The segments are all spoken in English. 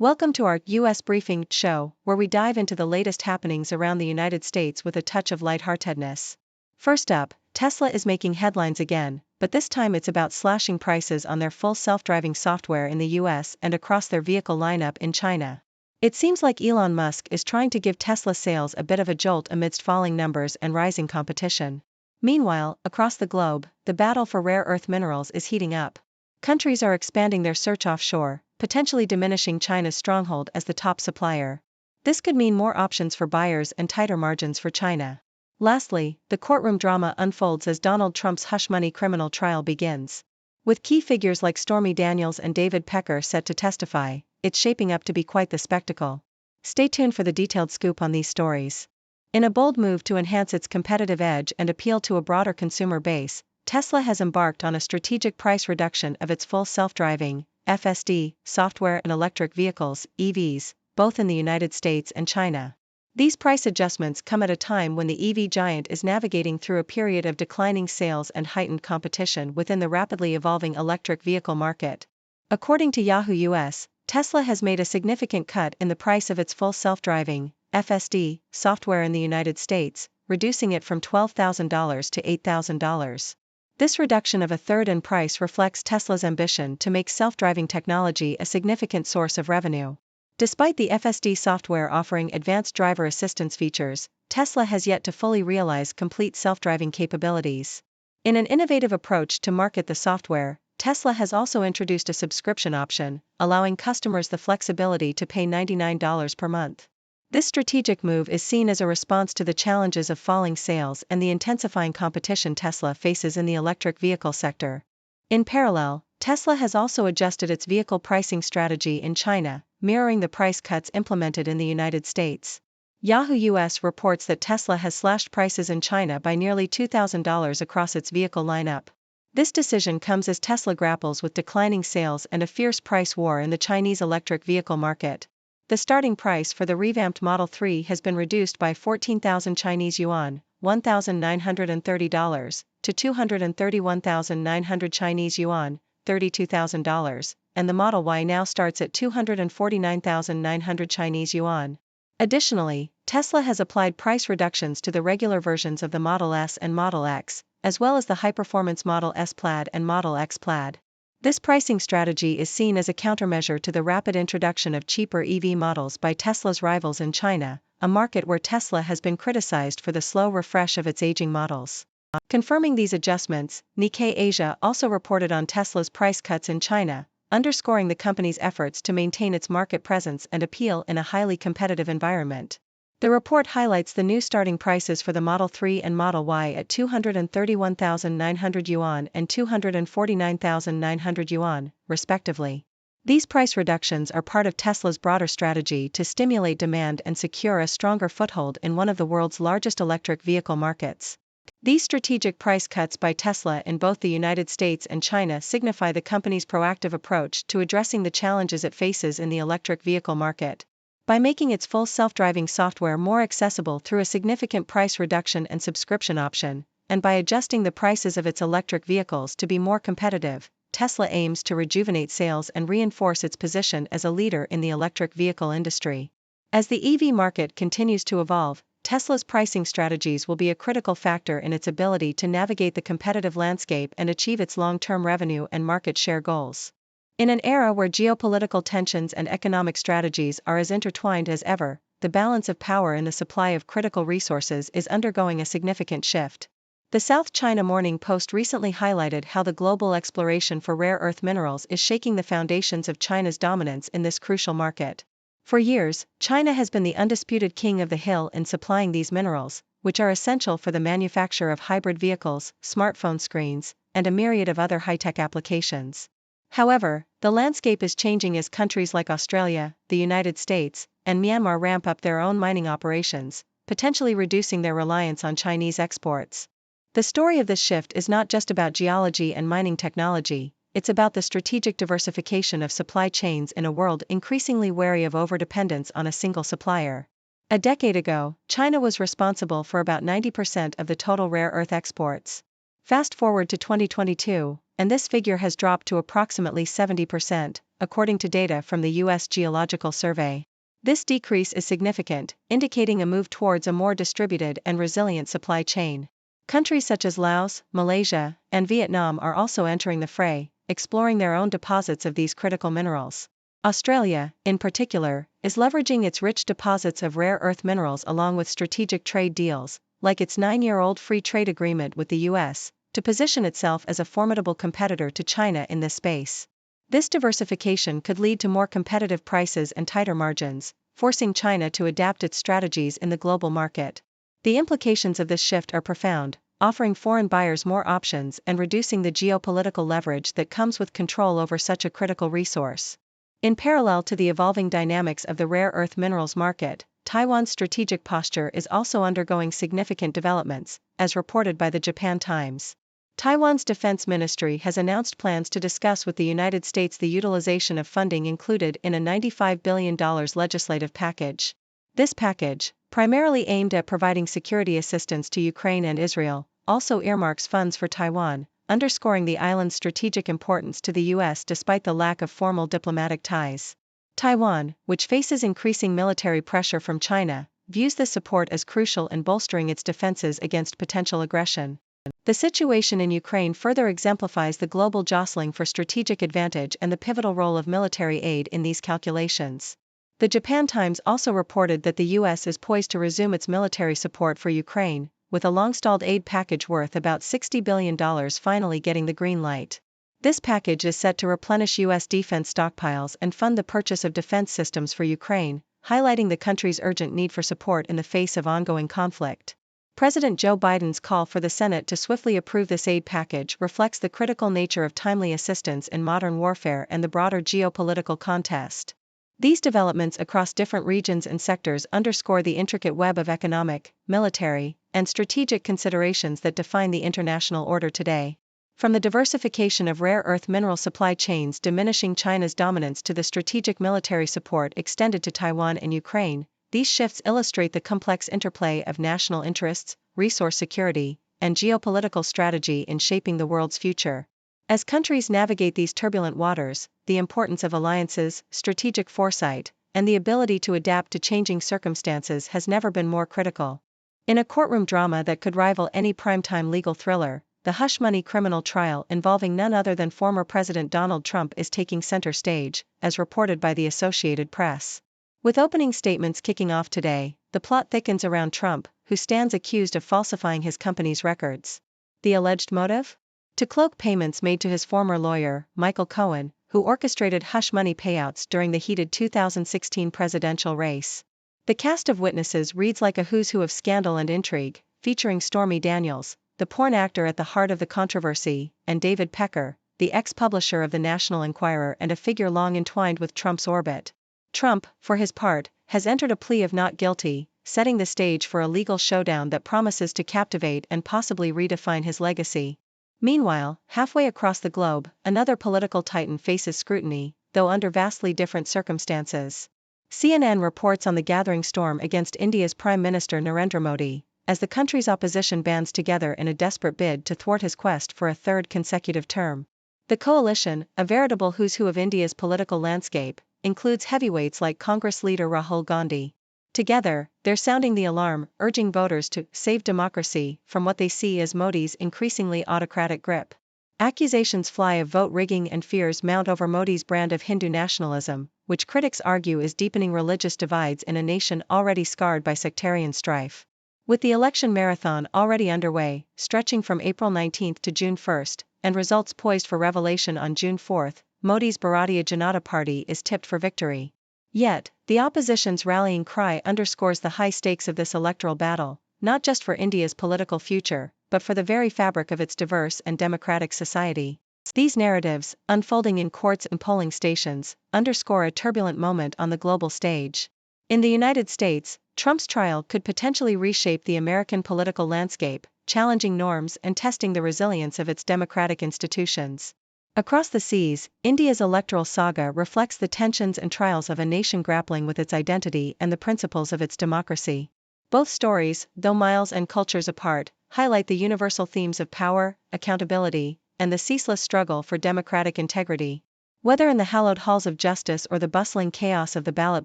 Welcome to our U.S. Briefing show, where we dive into the latest happenings around the United States with a touch of lightheartedness. First up, Tesla is making headlines again, but this time it's about slashing prices on their full self-driving software in the U.S. and across their vehicle lineup in China. It seems like Elon Musk is trying to give Tesla sales a bit of a jolt amidst falling numbers and rising competition. Meanwhile, across the globe, the battle for rare earth minerals is heating up. Countries are expanding their search offshore, potentially diminishing China's stronghold as the top supplier. This could mean more options for buyers and tighter margins for China. Lastly, the courtroom drama unfolds as Donald Trump's hush money criminal trial begins. With key figures like Stormy Daniels and David Pecker set to testify, it's shaping up to be quite the spectacle. Stay tuned for the detailed scoop on these stories. In a bold move to enhance its competitive edge and appeal to a broader consumer base, Tesla has embarked on a strategic price reduction of its full self-driving (FSD) software and electric vehicles (EVs), both in the United States and China. These price adjustments come at a time when the EV giant is navigating through a period of declining sales and heightened competition within the rapidly evolving electric vehicle market. According to Yahoo US, Tesla has made a significant cut in the price of its full self-driving (FSD) software in the United States, reducing it from $12,000 to $8,000. This reduction of a third in price reflects Tesla's ambition to make self-driving technology a significant source of revenue. Despite the FSD software offering advanced driver assistance features, Tesla has yet to fully realize complete self-driving capabilities. In an innovative approach to market the software, Tesla has also introduced a subscription option, allowing customers the flexibility to pay $99 per month. This strategic move is seen as a response to the challenges of falling sales and the intensifying competition Tesla faces in the electric vehicle sector. In parallel, Tesla has also adjusted its vehicle pricing strategy in China, mirroring the price cuts implemented in the United States. Yahoo US reports that Tesla has slashed prices in China by nearly $2,000 across its vehicle lineup. This decision comes as Tesla grapples with declining sales and a fierce price war in the Chinese electric vehicle market. The starting price for the revamped Model 3 has been reduced by 14,000 Chinese yuan, $1,930, to 231,900 Chinese yuan, $32,000, and the Model Y now starts at 249,900 Chinese yuan. Additionally, Tesla has applied price reductions to the regular versions of the Model S and Model X, as well as the high-performance Model S Plaid and Model X Plaid. This pricing strategy is seen as a countermeasure to the rapid introduction of cheaper EV models by Tesla's rivals in China, a market where Tesla has been criticized for the slow refresh of its aging models. Confirming these adjustments, Nikkei Asia also reported on Tesla's price cuts in China, underscoring the company's efforts to maintain its market presence and appeal in a highly competitive environment. The report highlights the new starting prices for the Model 3 and Model Y at 231,900 yuan and 249,900 yuan, respectively. These price reductions are part of Tesla's broader strategy to stimulate demand and secure a stronger foothold in one of the world's largest electric vehicle markets. These strategic price cuts by Tesla in both the United States and China signify the company's proactive approach to addressing the challenges it faces in the electric vehicle market. By making its full self-driving software more accessible through a significant price reduction and subscription option, and by adjusting the prices of its electric vehicles to be more competitive, Tesla aims to rejuvenate sales and reinforce its position as a leader in the electric vehicle industry. As the EV market continues to evolve, Tesla's pricing strategies will be a critical factor in its ability to navigate the competitive landscape and achieve its long-term revenue and market share goals. In an era where geopolitical tensions and economic strategies are as intertwined as ever, the balance of power in the supply of critical resources is undergoing a significant shift. The South China Morning Post recently highlighted how the global exploration for rare earth minerals is shaking the foundations of China's dominance in this crucial market. For years, China has been the undisputed king of the hill in supplying these minerals, which are essential for the manufacture of hybrid vehicles, smartphone screens, and a myriad of other high-tech applications. However, the landscape is changing as countries like Australia, the United States, and Myanmar ramp up their own mining operations, potentially reducing their reliance on Chinese exports. The story of this shift is not just about geology and mining technology, it's about the strategic diversification of supply chains in a world increasingly wary of overdependence on a single supplier. A decade ago, China was responsible for about 90% of the total rare earth exports. Fast forward to 2022, and this figure has dropped to approximately 70%, according to data from the U.S. Geological Survey. This decrease is significant, indicating a move towards a more distributed and resilient supply chain. Countries such as Laos, Malaysia, and Vietnam are also entering the fray, exploring their own deposits of these critical minerals. Australia, in particular, is leveraging its rich deposits of rare earth minerals along with strategic trade deals, like its 9-year-old free trade agreement with the US, to position itself as a formidable competitor to China in this space. This diversification could lead to more competitive prices and tighter margins, forcing China to adapt its strategies in the global market. The implications of this shift are profound, offering foreign buyers more options and reducing the geopolitical leverage that comes with control over such a critical resource. In parallel to the evolving dynamics of the rare earth minerals market, Taiwan's strategic posture is also undergoing significant developments, as reported by the Japan Times. Taiwan's defense ministry has announced plans to discuss with the United States the utilization of funding included in a $95 billion legislative package. This package, primarily aimed at providing security assistance to Ukraine and Israel, also earmarks funds for Taiwan, underscoring the island's strategic importance to the U.S. despite the lack of formal diplomatic ties. Taiwan, which faces increasing military pressure from China, views this support as crucial in bolstering its defenses against potential aggression. The situation in Ukraine further exemplifies the global jostling for strategic advantage and the pivotal role of military aid in these calculations. The Japan Times also reported that the U.S. is poised to resume its military support for Ukraine, with a long-stalled aid package worth about $60 billion finally getting the green light. This package is set to replenish U.S. defense stockpiles and fund the purchase of defense systems for Ukraine, highlighting the country's urgent need for support in the face of ongoing conflict. President Joe Biden's call for the Senate to swiftly approve this aid package reflects the critical nature of timely assistance in modern warfare and the broader geopolitical contest. These developments across different regions and sectors underscore the intricate web of economic, military, and strategic considerations that define the international order today. From the diversification of rare earth mineral supply chains diminishing China's dominance to the strategic military support extended to Taiwan and Ukraine, these shifts illustrate the complex interplay of national interests, resource security, and geopolitical strategy in shaping the world's future. As countries navigate these turbulent waters, the importance of alliances, strategic foresight, and the ability to adapt to changing circumstances has never been more critical. In a courtroom drama that could rival any primetime legal thriller, the hush-money criminal trial involving none other than former President Donald Trump is taking center stage, as reported by the Associated Press. With opening statements kicking off today, the plot thickens around Trump, who stands accused of falsifying his company's records. The alleged motive? To cloak payments made to his former lawyer, Michael Cohen, who orchestrated hush-money payouts during the heated 2016 presidential race. The cast of witnesses reads like a who's who of scandal and intrigue, featuring Stormy Daniels, the porn actor at the heart of the controversy, and David Pecker, the ex-publisher of the National Enquirer and a figure long entwined with Trump's orbit. Trump, for his part, has entered a plea of not guilty, setting the stage for a legal showdown that promises to captivate and possibly redefine his legacy. Meanwhile, halfway across the globe, another political titan faces scrutiny, though under vastly different circumstances. CNN reports on the gathering storm against India's Prime Minister Narendra Modi, as the country's opposition bands together in a desperate bid to thwart his quest for a third consecutive term. The coalition, a veritable who's who of India's political landscape, includes heavyweights like Congress leader Rahul Gandhi. Together, they're sounding the alarm, urging voters to save democracy from what they see as Modi's increasingly autocratic grip. Accusations fly of vote rigging and fears mount over Modi's brand of Hindu nationalism, which critics argue is deepening religious divides in a nation already scarred by sectarian strife. With the election marathon already underway, stretching from April 19 to June 1, and results poised for revelation on June 4, Modi's Bharatiya Janata Party is tipped for victory. Yet, the opposition's rallying cry underscores the high stakes of this electoral battle, not just for India's political future, but for the very fabric of its diverse and democratic society. These narratives, unfolding in courts and polling stations, underscore a turbulent moment on the global stage. In the United States, Trump's trial could potentially reshape the American political landscape, challenging norms and testing the resilience of its democratic institutions. Across the seas, India's electoral saga reflects the tensions and trials of a nation grappling with its identity and the principles of its democracy. Both stories, though miles and cultures apart, highlight the universal themes of power, accountability, and the ceaseless struggle for democratic integrity. Whether in the hallowed halls of justice or the bustling chaos of the ballot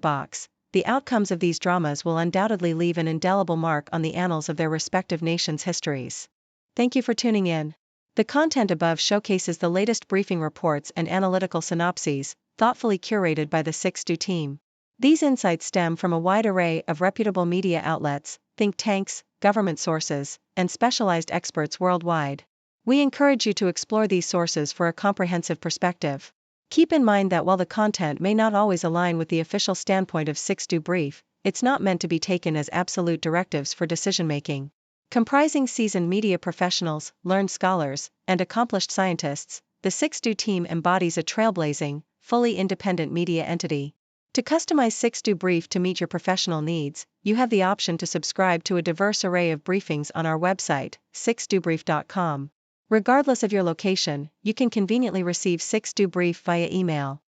box, the outcomes of these dramas will undoubtedly leave an indelible mark on the annals of their respective nations' histories. Thank you for tuning in. The content above showcases the latest briefing reports and analytical synopses, thoughtfully curated by the 6Do team. These insights stem from a wide array of reputable media outlets, think tanks, government sources, and specialized experts worldwide. We encourage you to explore these sources for a comprehensive perspective. Keep in mind that while the content may not always align with the official standpoint of 6Do Brief, it's not meant to be taken as absolute directives for decision-making. Comprising seasoned media professionals, learned scholars, and accomplished scientists, the 6Do team embodies a trailblazing, fully independent media entity. To customize 6Do Brief to meet your professional needs, you have the option to subscribe to a diverse array of briefings on our website, 6dobrief.com. Regardless of your location, you can conveniently receive 6Do Brief via email.